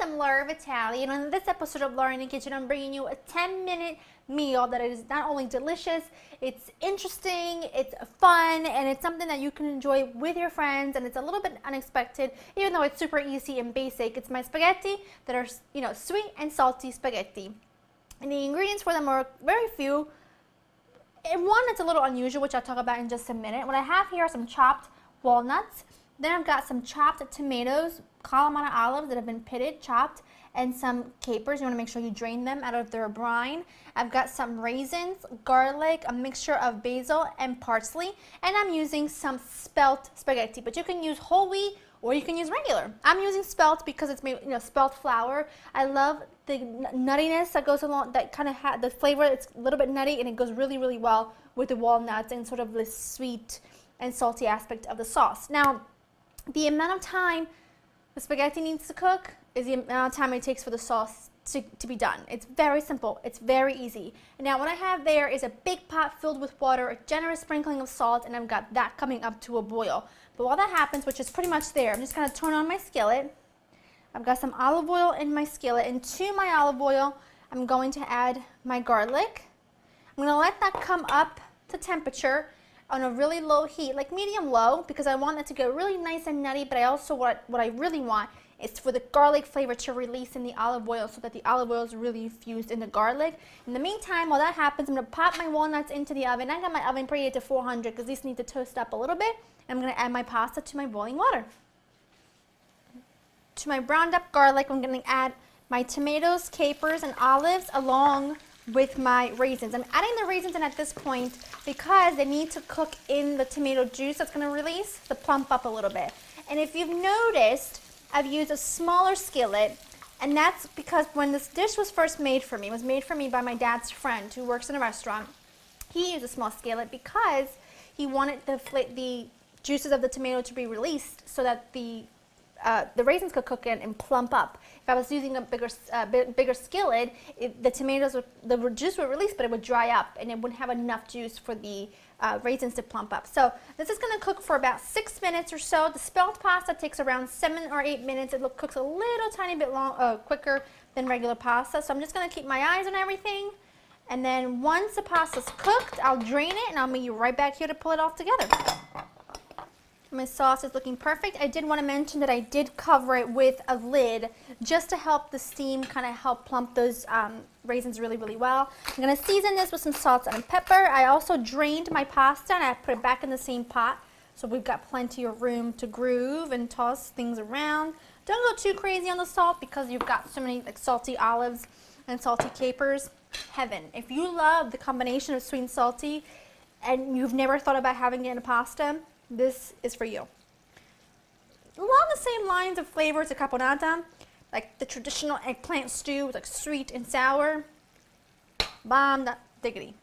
I'm Laura Vitale, and on this episode of Laura in the Kitchen, I'm bringing you a 10-minute meal that is not only delicious, it's interesting, it's fun, and it's something that you can enjoy with your friends, and it's a little bit unexpected, even though it's super easy and basic. It's my spaghetti that are, sweet and salty spaghetti. And the ingredients for them are very few. And one that's a little unusual, which I'll talk about in just a minute. What I have here are some chopped walnuts. Then I've got some chopped tomatoes, Kalamata olives that have been pitted, chopped, and some capers. You want to make sure you drain them out of their brine. I've got some raisins, garlic, a mixture of basil and parsley, and I'm using some spelt spaghetti. But you can use whole wheat or you can use regular. I'm using spelt because it's made, spelt flour. I love the nuttiness that goes along, that kind of the flavor. It's a little bit nutty and it goes really, really well with the walnuts and sort of the sweet and salty aspect of the sauce. Now, the amount of time the spaghetti needs to cook is the amount of time it takes for the sauce to be done. It's very simple. It's very easy. And now what I have there is a big pot filled with water, a generous sprinkling of salt, and I've got that coming up to a boil. But while that happens, which is pretty much there, I'm just going to turn on my skillet. I've got some olive oil in my skillet, and to my olive oil, I'm going to add my garlic. I'm going to let that come up to temperature on a really low heat, like medium low, because I want it to get really nice and nutty, but I also, what I really want is for the garlic flavor to release in the olive oil so that the olive oil is really infused in the garlic. In the meantime, while that happens, I'm going to pop my walnuts into the oven. I got my oven preheated to 400 because these need to toast up a little bit. And I'm going to add my pasta to my boiling water. To my browned up garlic, I'm going to add my tomatoes, capers, and olives along with my raisins. I'm adding the raisins in at this point because they need to cook in the tomato juice that's going to release to plump up a little bit. And if you've noticed, I've used a smaller skillet, and that's because when this dish was first made for me, it was made for me by my dad's friend who works in a restaurant. He used a small skillet because he wanted the juices of the tomato to be released so that the raisins could cook in and plump up. If I was using a bigger skillet, the juice would release, but it would dry up and it wouldn't have enough juice for the raisins to plump up. So this is going to cook for about 6 minutes or so. The spelt pasta takes around 7 or 8 minutes. It cooks a little tiny bit quicker than regular pasta. So I'm just going to keep my eyes on everything. And then once the pasta's cooked, I'll drain it and I'll meet you right back here to pull it all together. My sauce is looking perfect. I did want to mention that I did cover it with a lid just to help the steam kind of help plump those raisins really, really well. I'm going to season this with some salt and pepper. I also drained my pasta and I put it back in the same pot. So we've got plenty of room to groove and toss things around. Don't go too crazy on the salt because you've got so many salty olives and salty capers. Heaven. If you love the combination of sweet and salty and you've never thought about having it in a pasta, this is for you. Along the same lines of flavors of caponata, like the traditional eggplant stew with sweet and sour. Bomb diggity.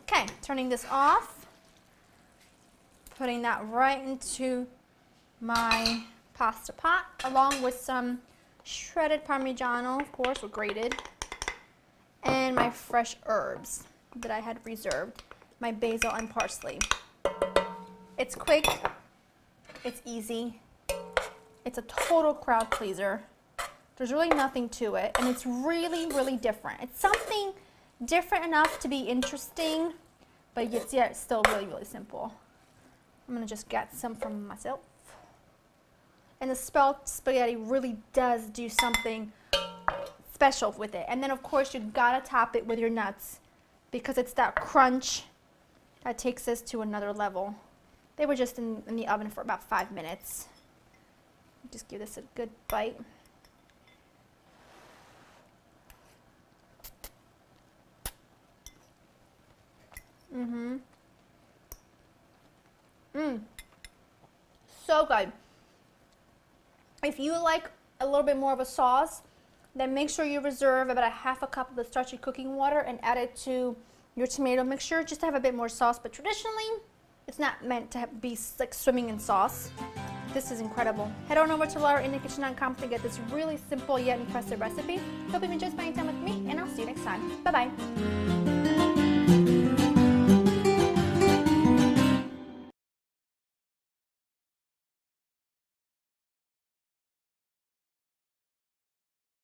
Okay, turning this off. Putting that right into my pasta pot along with some shredded Parmigiano, of course, or grated, and my fresh herbs that I had reserved, my basil and parsley. It's quick, it's easy, it's a total crowd pleaser. There's really nothing to it, and it's really, really different. It's something different enough to be interesting, but yet it's still really, really simple. I'm going to just get some for myself. And the spelt spaghetti really does do something special with it. And then, of course, you've got to top it with your nuts because it's that crunch that takes us to another level. They were just in the oven for about 5 minutes. Just give this a good bite. So good. If you like a little bit more of a sauce, then make sure you reserve about a half a cup of the starchy cooking water and add it to your tomato mixture just to have a bit more sauce. But traditionally, it's not meant to be like swimming in sauce. This is incredible. Head on over to laurainthekitchen.com to get this really simple yet impressive recipe. Hope you enjoyed spending time with me, and I'll see you next time. Bye-bye.